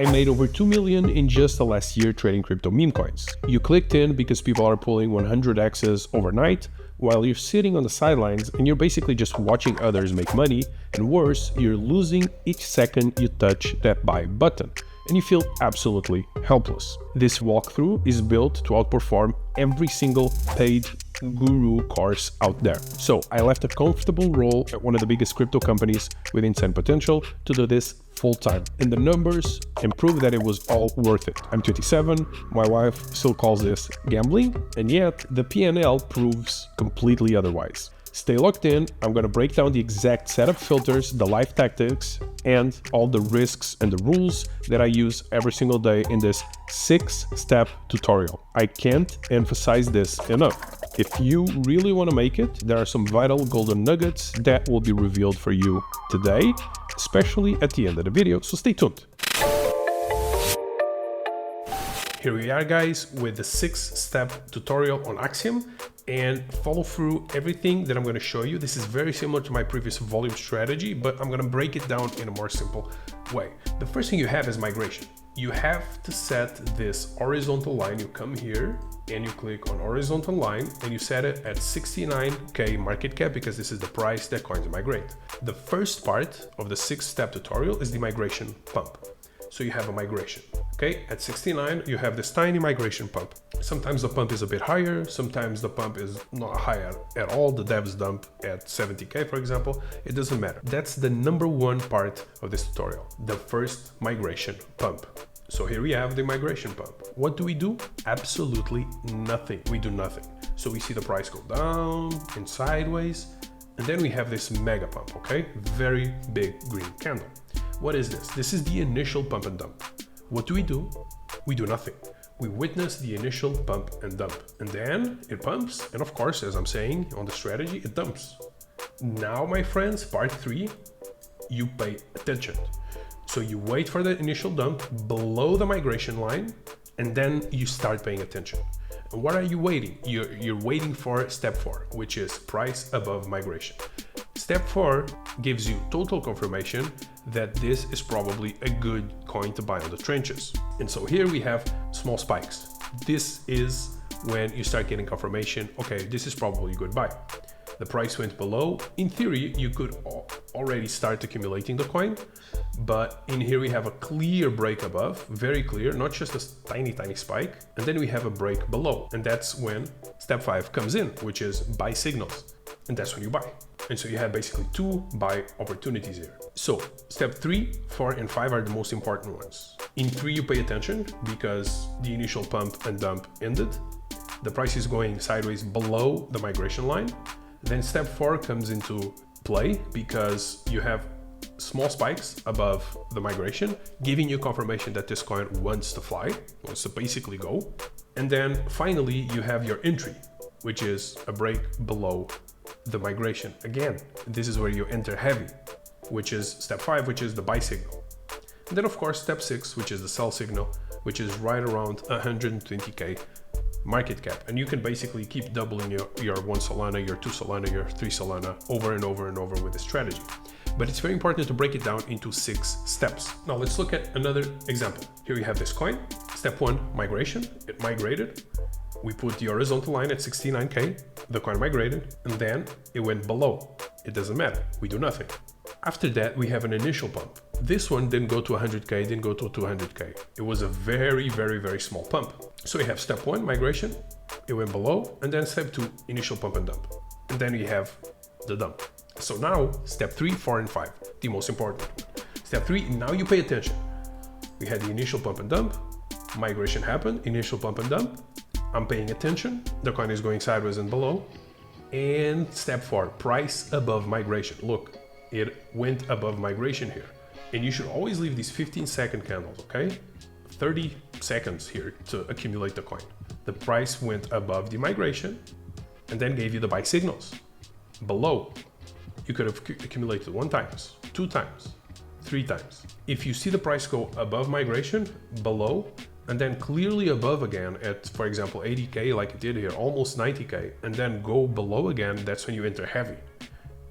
I made over 2 million in just the last year trading crypto meme coins. You clicked in because people are pulling 100x's overnight, while you're sitting on the sidelines and you're basically just watching others make money, and worse, you're losing each second you touch that buy button, and you feel absolutely helpless. This walkthrough is built to outperform every single paid guru course out there. So I left a comfortable role at one of the biggest crypto companies with insane potential to do this full-time, and the numbers prove that it was all worth it. I'm 27, my wife still calls this gambling, and yet the P&L proves completely otherwise. Stay locked in, I'm gonna break down the exact setup filters, the live tactics, and all the risks and the rules that I use every single day in this 6-step tutorial. I can't emphasize this enough. If you really want to make it, there are some vital golden nuggets that will be revealed for you today, especially at the end of the video, so stay tuned. Here we are, guys, with the 6-step tutorial on Axiom, and follow through everything that I'm going to show you. This is very similar to my previous volume strategy, but I'm going to break it down in a more simple way. The first thing you have is migration. You have to set this horizontal line. You come here and you click on horizontal line and you set it at 69k market cap because this is the price that coins migrate. The first part of the 6-step tutorial is the migration pump. So you have a migration, okay? At 69, you have this tiny migration pump. Sometimes the pump is a bit higher, sometimes the pump is not higher at all. The devs dump at 70k, for example, it doesn't matter. That's the number one part of this tutorial, the first migration pump. So here we have the migration pump. What do we do? Absolutely nothing. We do nothing. So we see the price go down and sideways, and then we have this mega pump, okay? Very big green candle. What is this? This is the initial pump and dump. What do? We do nothing. We witness the initial pump and dump, and then it pumps, and of course, as I'm saying on the strategy, it dumps. Now, my friends, part 3, you pay attention. So you wait for the initial dump below the migration line, and then you start paying attention. And what are you waiting? You're waiting for step 4, which is price above migration. Step 4 gives you total confirmation that this is probably a good coin to buy on the trenches. And so here we have small spikes. This is when you start getting confirmation, okay, this is probably a good buy. The price went below. In theory, you could already start accumulating the coin, but in here we have a clear break above, very clear, not just a tiny spike, and then we have a break below, and that's when step 5 comes in, which is buy signals, and that's when you buy. And so you have basically 2 buy opportunities here. So step 3, 4, and 5 are the most important ones. In 3, you pay attention because the initial pump and dump ended. The price is going sideways below the migration line. Then step 4 comes into play because you have small spikes above the migration, giving you confirmation that this coin wants to fly, wants to basically go. And then finally, you have your entry, which is a break below the migration. Again, this is where you enter heavy, which is step 5, which is the buy signal. And then of course, step 6, which is the sell signal, which is right around 120k market cap. And you can basically keep doubling your 1 Solana, your 2 Solana, your 3 Solana over and over and over with this strategy. But it's very important to break it down into 6 steps. Now let's look at another example. Here we have this coin. Step 1, migration. It migrated. We put the horizontal line at 69k. The coin migrated, and then it went below. It doesn't matter. We do nothing. After that, we have an initial pump. This one didn't go to 100k, didn't go to 200k. It was a very small pump. So we have step 1, migration. It went below, and then step 2, initial pump and dump. And then we have the dump. So now, step 3, 4, and 5, the most important. Step 3, now you pay attention. We had the initial pump and dump. Migration happened, initial pump and dump. I'm paying attention. The coin is going sideways and below. And step 4, price above migration. Look, it went above migration here. And you should always leave these 15-second candles, okay? 30 seconds here to accumulate the coin. The price went above the migration and then gave you the buy signals. Below, you could have accumulated 1 time, 2 times, 3 times. If you see the price go above migration, below, and then clearly above again at, for example, 80k like it did here, almost 90k, and then go below again, that's when you enter heavy.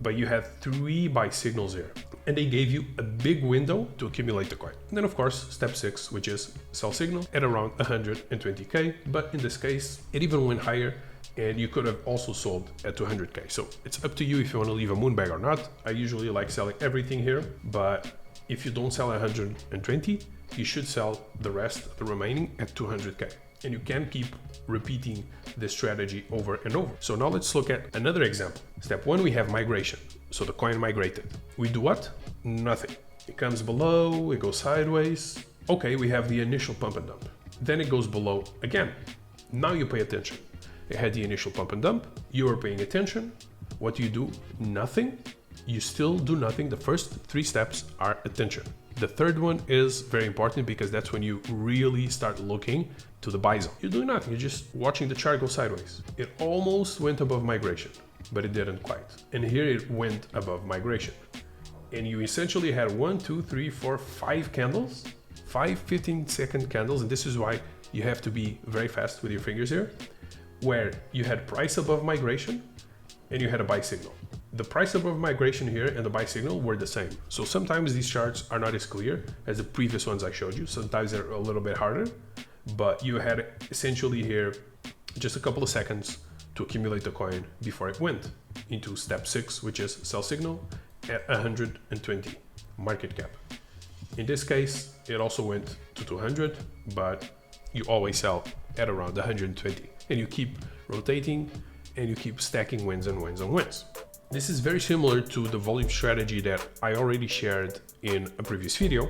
But you had 3 buy signals here. and they gave you a big window to accumulate the coin. And then of course, step 6, which is sell signal at around 120K, but in this case, it even went higher, and you could have also sold at 200K. So it's up to you if you want to leave a moon bag or not. I usually like selling everything here, but if you don't sell 120, you should sell the rest, the remaining, at 200K. And you can keep repeating this strategy over and over. So now let's look at another example. Step 1, we have migration. So the coin migrated. We do what? Nothing. It comes below, it goes sideways. Okay, we have the initial pump and dump. Then it goes below again. Now you pay attention. It had the initial pump and dump. You are paying attention. What do you do? Nothing. You still do nothing. The first 3 steps are attention. The third one is very important because that's when you really start looking to the buy zone. You're doing nothing. You're just watching the chart go sideways. It almost went above migration, but it didn't quite. And here it went above migration. And you essentially had 1, 2, 3, 4, 5 candles, 5 15-second candles. And this is why you have to be very fast with your fingers here, where you had price above migration and you had a buy signal. The price above migration here and the buy signal were the same. So sometimes these charts are not as clear as the previous ones I showed you. Sometimes they're a little bit harder, but you had essentially here just a couple of seconds to accumulate the coin before it went into step 6, which is sell signal at 120 market cap. In this case, it also went to 200, but you always sell at around 120, and you keep rotating and you keep stacking wins and wins and wins. This is very similar to the volume strategy that I already shared in a previous video,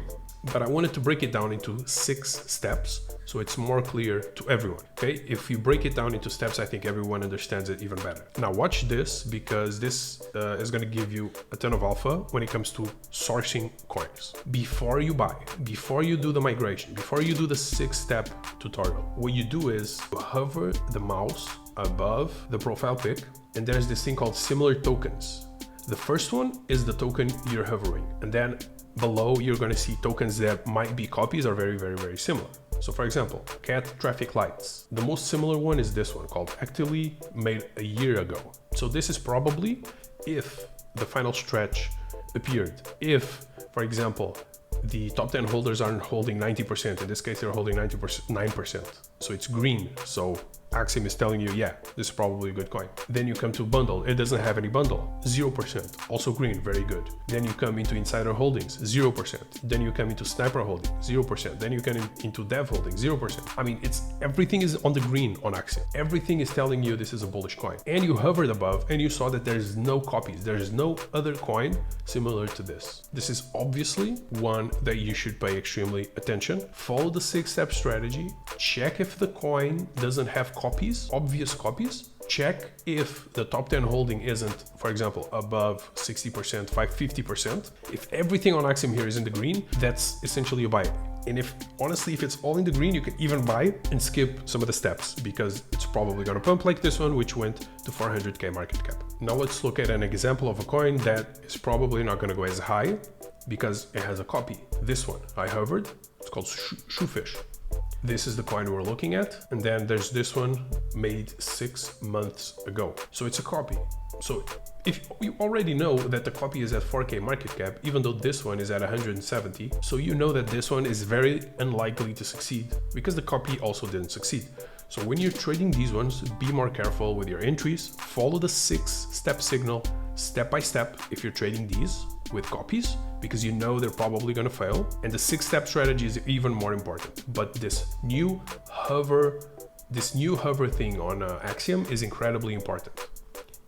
but I wanted to break it down into 6 steps so it's more clear to everyone. Okay, if you break it down into steps, I think everyone understands it even better. Now watch this, because this is going to give you a ton of alpha when it comes to sourcing coins. Before you buy, before you do the migration, before you do the 6-step tutorial, what you do is hover the mouse above the profile pic, and there's this thing called similar tokens. The first one is the token you're hovering, and then below you're going to see tokens that might be copies or very, very, very similar. So for example, cat traffic lights. The most similar one is this one called Actually, made a year ago. So this is probably if the final stretch appeared. If, for example, the top 10 holders aren't holding 90%, in this case they're holding 9%. So it's green. So Axiom is telling you, yeah, this is probably a good coin. Then you come to bundle, it doesn't have any bundle, 0%, also green, very good. Then you come into insider holdings, 0%. Then you come into sniper holding, 0%. Then you come into dev holding, 0%. I mean, everything is on the green on Axiom. Everything is telling you this is a bullish coin. And you hovered above and you saw that there's no copies. There's no other coin similar to this. This is obviously one that you should pay extremely attention. Follow the 6-step strategy. Check if the coin doesn't have copies, obvious copies. Check if the top 10 holding isn't, for example, above 60%, 50%. If everything on Axiom here is in the green, that's essentially a buy. And honestly, if it's all in the green, you can even buy and skip some of the steps, because it's probably going to pump like this one, which went to 400K market cap. Now let's look at an example of a coin that is probably not going to go as high because it has a copy. This one, I hovered, it's called Shoefish. This is the coin we're looking at. And then there's this one made 6 months ago. So it's a copy. So if you already know that the copy is at 4K market cap, even though this one is at 170, so you know that this one is very unlikely to succeed because the copy also didn't succeed. So when you're trading these ones, be more careful with your entries. Follow the 6-step signal step by step if you're trading these with copies, because you know they're probably going to fail. And the 6-step strategy is even more important. But this new hover thing on Axiom is incredibly important.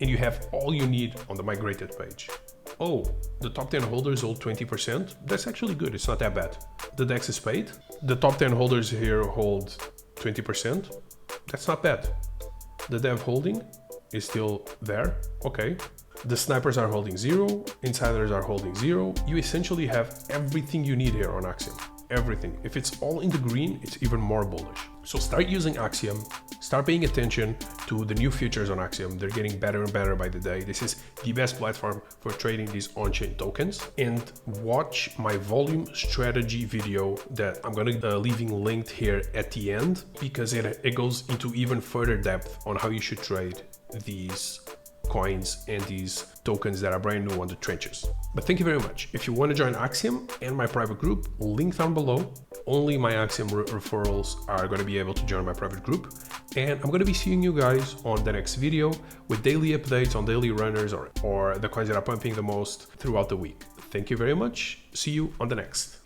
And you have all you need on the migrated page. Oh, the top 10 holders hold 20%. That's actually good. It's not that bad. The DEX is paid. The top 10 holders here hold 20%. That's not bad. The dev holding is still there. Okay. The snipers are holding 0, insiders are holding 0. You essentially have everything you need here on Axiom. Everything. If it's all in the green, it's even more bullish. So start using Axiom, start paying attention to the new features on Axiom. They're getting better and better by the day. This is the best platform for trading these on-chain tokens. And watch my volume strategy video that I'm going to leaving linked here at the end, because it goes into even further depth on how you should trade these coins and these tokens that are brand new on the trenches. But thank you very much. If you want to join Axiom and my private group, link down below. Only my Axiom referrals are going to be able to join my private group. And I'm going to be seeing you guys on the next video with daily updates on daily runners or the coins that are pumping the most throughout the week. Thank you very much. See you on the next.